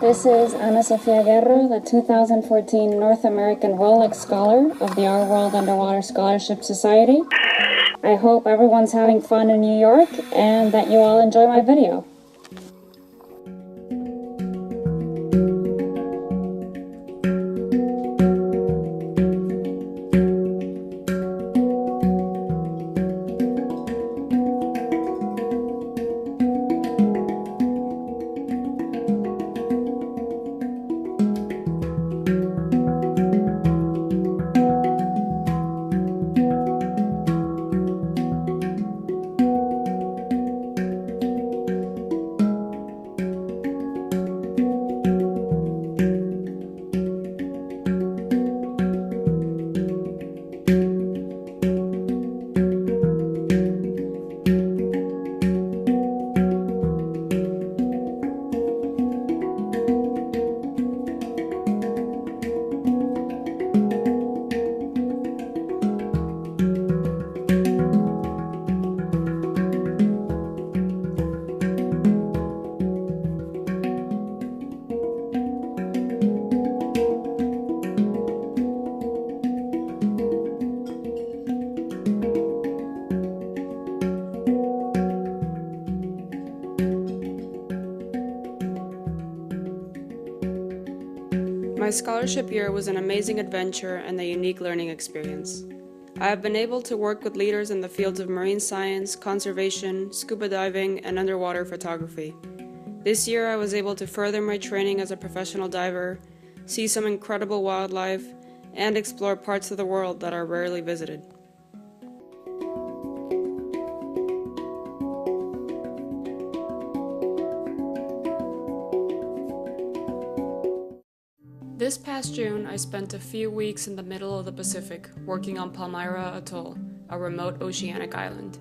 This is Sofia Guerra, the 2014 North American Rolex Scholar of the Our World Underwater Scholarship Society. I hope everyone's having fun in New York and that you all enjoy my video. My scholarship year was an amazing adventure and a unique learning experience. I have been able to work with leaders in the fields of marine science, conservation, scuba diving, and underwater photography. This year I was able to further my training as a professional diver, see some incredible wildlife, and explore parts of the world that are rarely visited. This past June, I spent a few weeks in the middle of the Pacific, working on Palmyra Atoll, a remote oceanic island.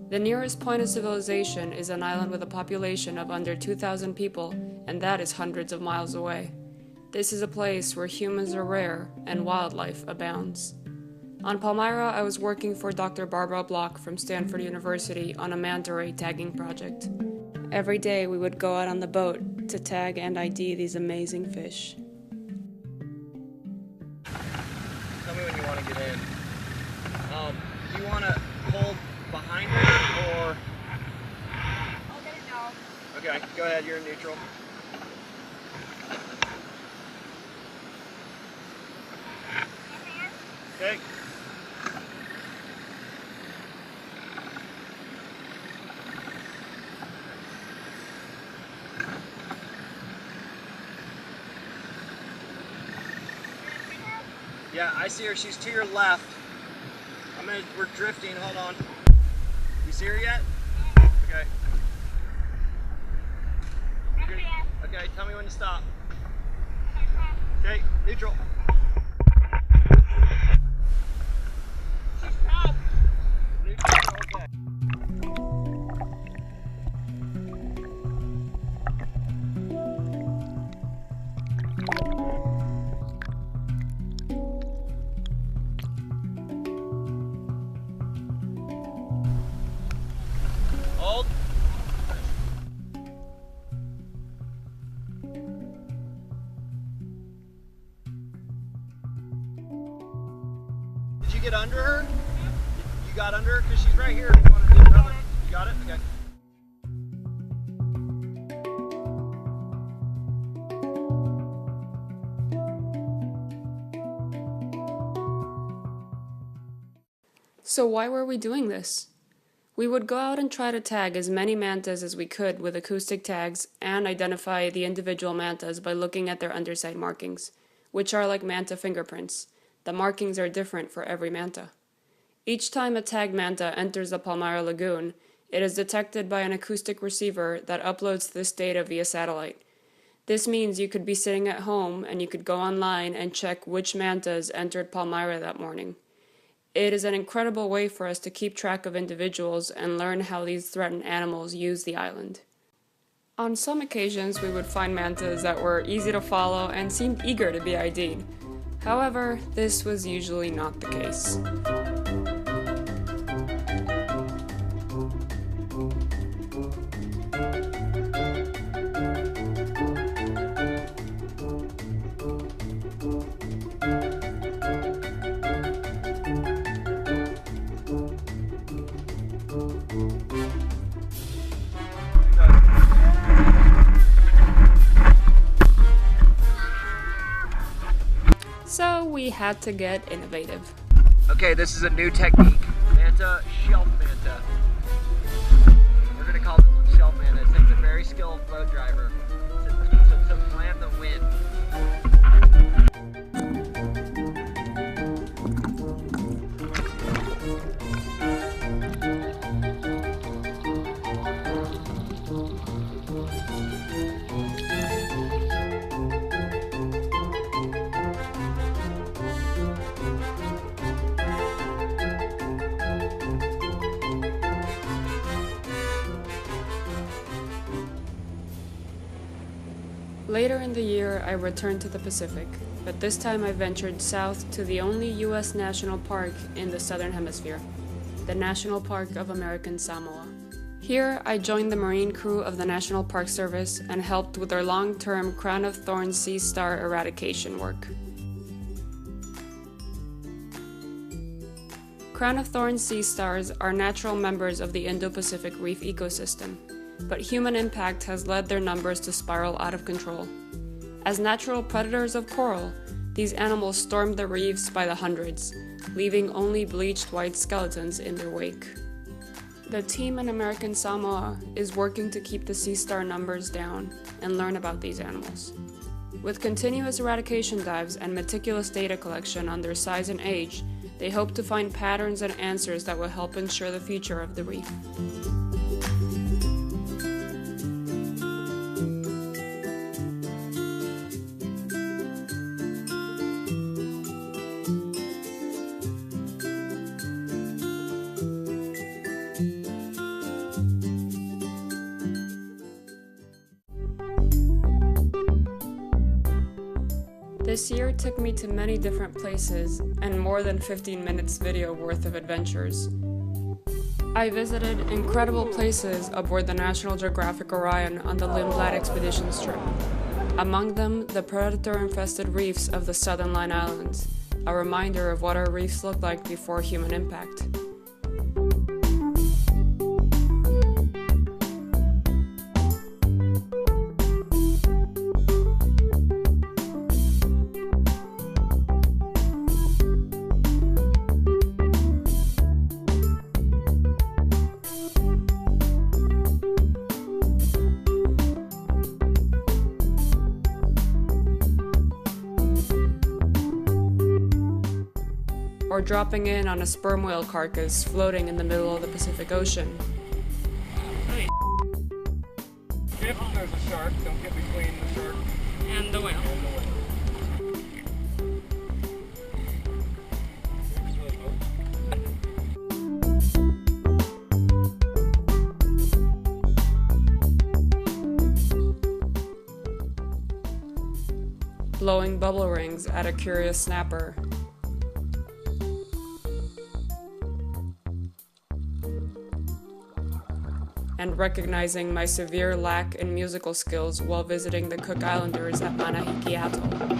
The nearest point of civilization is an island with a population of under 2,000 people, and that is hundreds of miles away. This is a place where humans are rare and wildlife abounds. On Palmyra, I was working for Dr. Barbara Block from Stanford University on a manta ray tagging project. Every day we would go out on the boat to tag and ID these amazing fish. Tell me when you want to get in. Do you want to hold behind her or? I'll get it now. Okay, go ahead. You're in neutral. Okay. Yeah, I see her. She's to your left. We're drifting. Hold on. You see her yet? Okay. Okay, tell me when to stop. Okay, neutral. Neutral, okay. Hold. Did you get under her? You got under her? Because she's right here. You want to do another? You got it? Okay. So why were we doing this? We would go out and try to tag as many mantas as we could with acoustic tags and identify the individual mantas by looking at their underside markings, which are like manta fingerprints. The markings are different for every manta. Each time a tagged manta enters the Palmyra Lagoon, it is detected by an acoustic receiver that uploads this data via satellite. This means you could be sitting at home and you could go online and check which mantas entered Palmyra that morning. It is an incredible way for us to keep track of individuals and learn how these threatened animals use the island. On some occasions, we would find mantas that were easy to follow and seemed eager to be ID'd. However, this was usually not the case. So we had to get innovative. Okay, this is a new technique. Manta, shelf manta. We're gonna call it shelf manta. It takes a very skilled boat driver to plan the wind. Later in the year, I returned to the Pacific, but this time I ventured south to the only U.S. national park in the Southern Hemisphere, the National Park of American Samoa. Here, I joined the Marine crew of the National Park Service and helped with their long-term Crown of Thorns sea star eradication work. Crown of Thorns sea stars are natural members of the Indo-Pacific reef ecosystem, but human impact has led their numbers to spiral out of control. As natural predators of coral, these animals storm the reefs by the hundreds, leaving only bleached white skeletons in their wake. The team in American Samoa is working to keep the sea star numbers down and learn about these animals. With continuous eradication dives and meticulous data collection on their size and age, they hope to find patterns and answers that will help ensure the future of the reef. This year took me to many different places and more than 15 minutes video worth of adventures. I visited incredible places aboard the National Geographic Orion on the Lindblad Expeditions trip. Among them, the predator-infested reefs of the Southern Line Islands, a reminder of what our reefs looked like before human impact. Or dropping in on a sperm whale carcass floating in the middle of the Pacific Ocean. If there's a shark, don't get between the shark And the whale. and the whale. Blowing bubble rings at a curious snapper. And recognizing my severe lack in musical skills while visiting the Cook Islanders at Manahiki Atoll.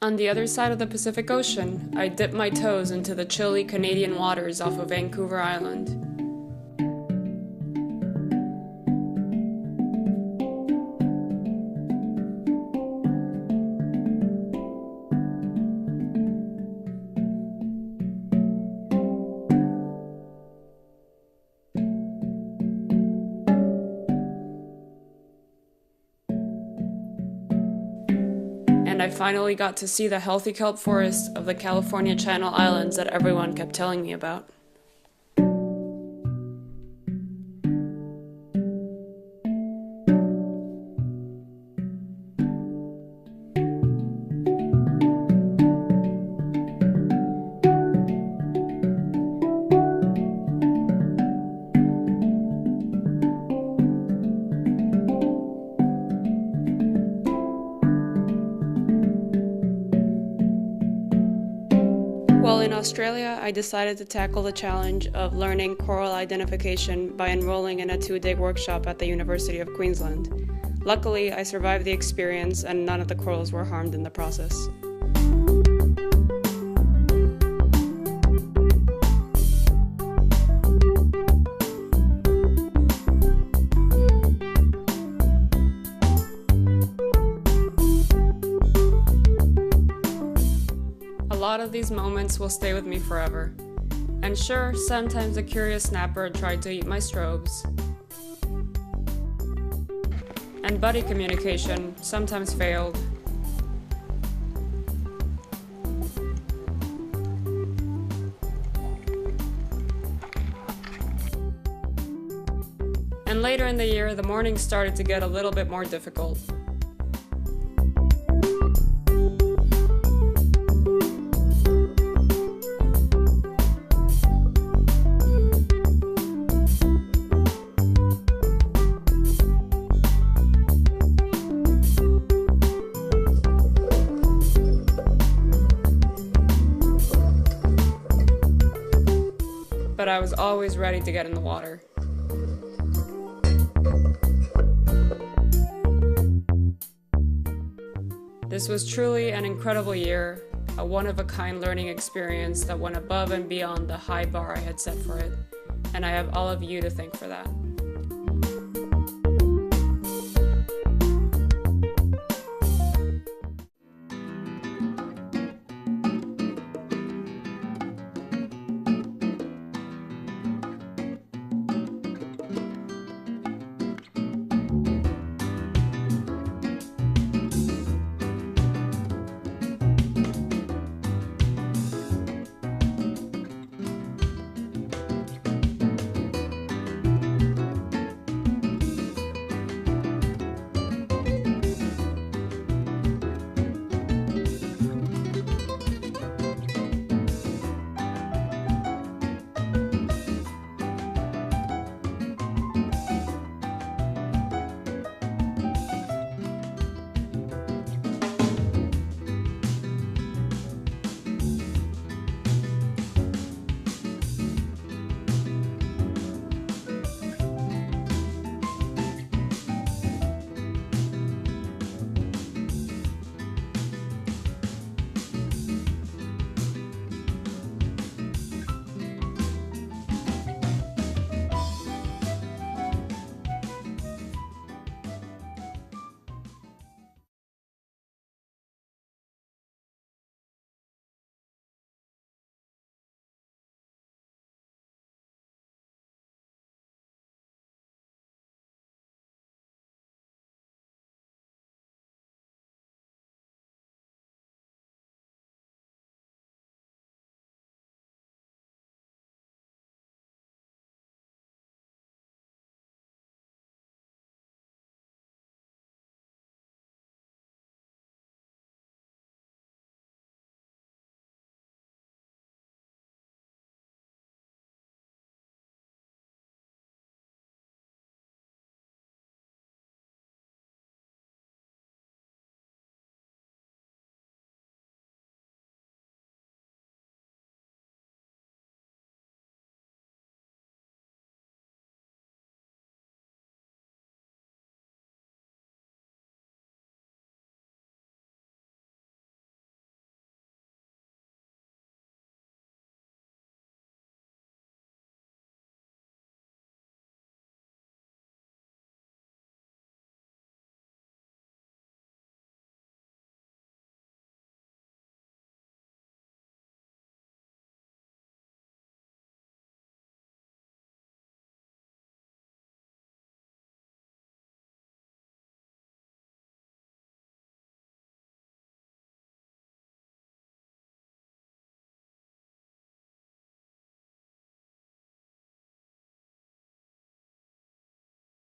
On the other side of the Pacific Ocean, I dipped my toes into the chilly Canadian waters off of Vancouver Island. And I finally got to see the healthy kelp forests of the California Channel Islands that everyone kept telling me about. While in Australia, I decided to tackle the challenge of learning coral identification by enrolling in a 2-day workshop at the University of Queensland, Luckily, I survived the experience and none of the corals were harmed in the process. A lot of these moments will stay with me forever. And sure, sometimes a curious snapper tried to eat my strobes. And buddy communication sometimes failed. And later in the year, the mornings started to get a little bit more difficult. But I was always ready to get in the water. This was truly an incredible year, a one-of-a-kind learning experience that went above and beyond the high bar I had set for it, and I have all of you to thank for that.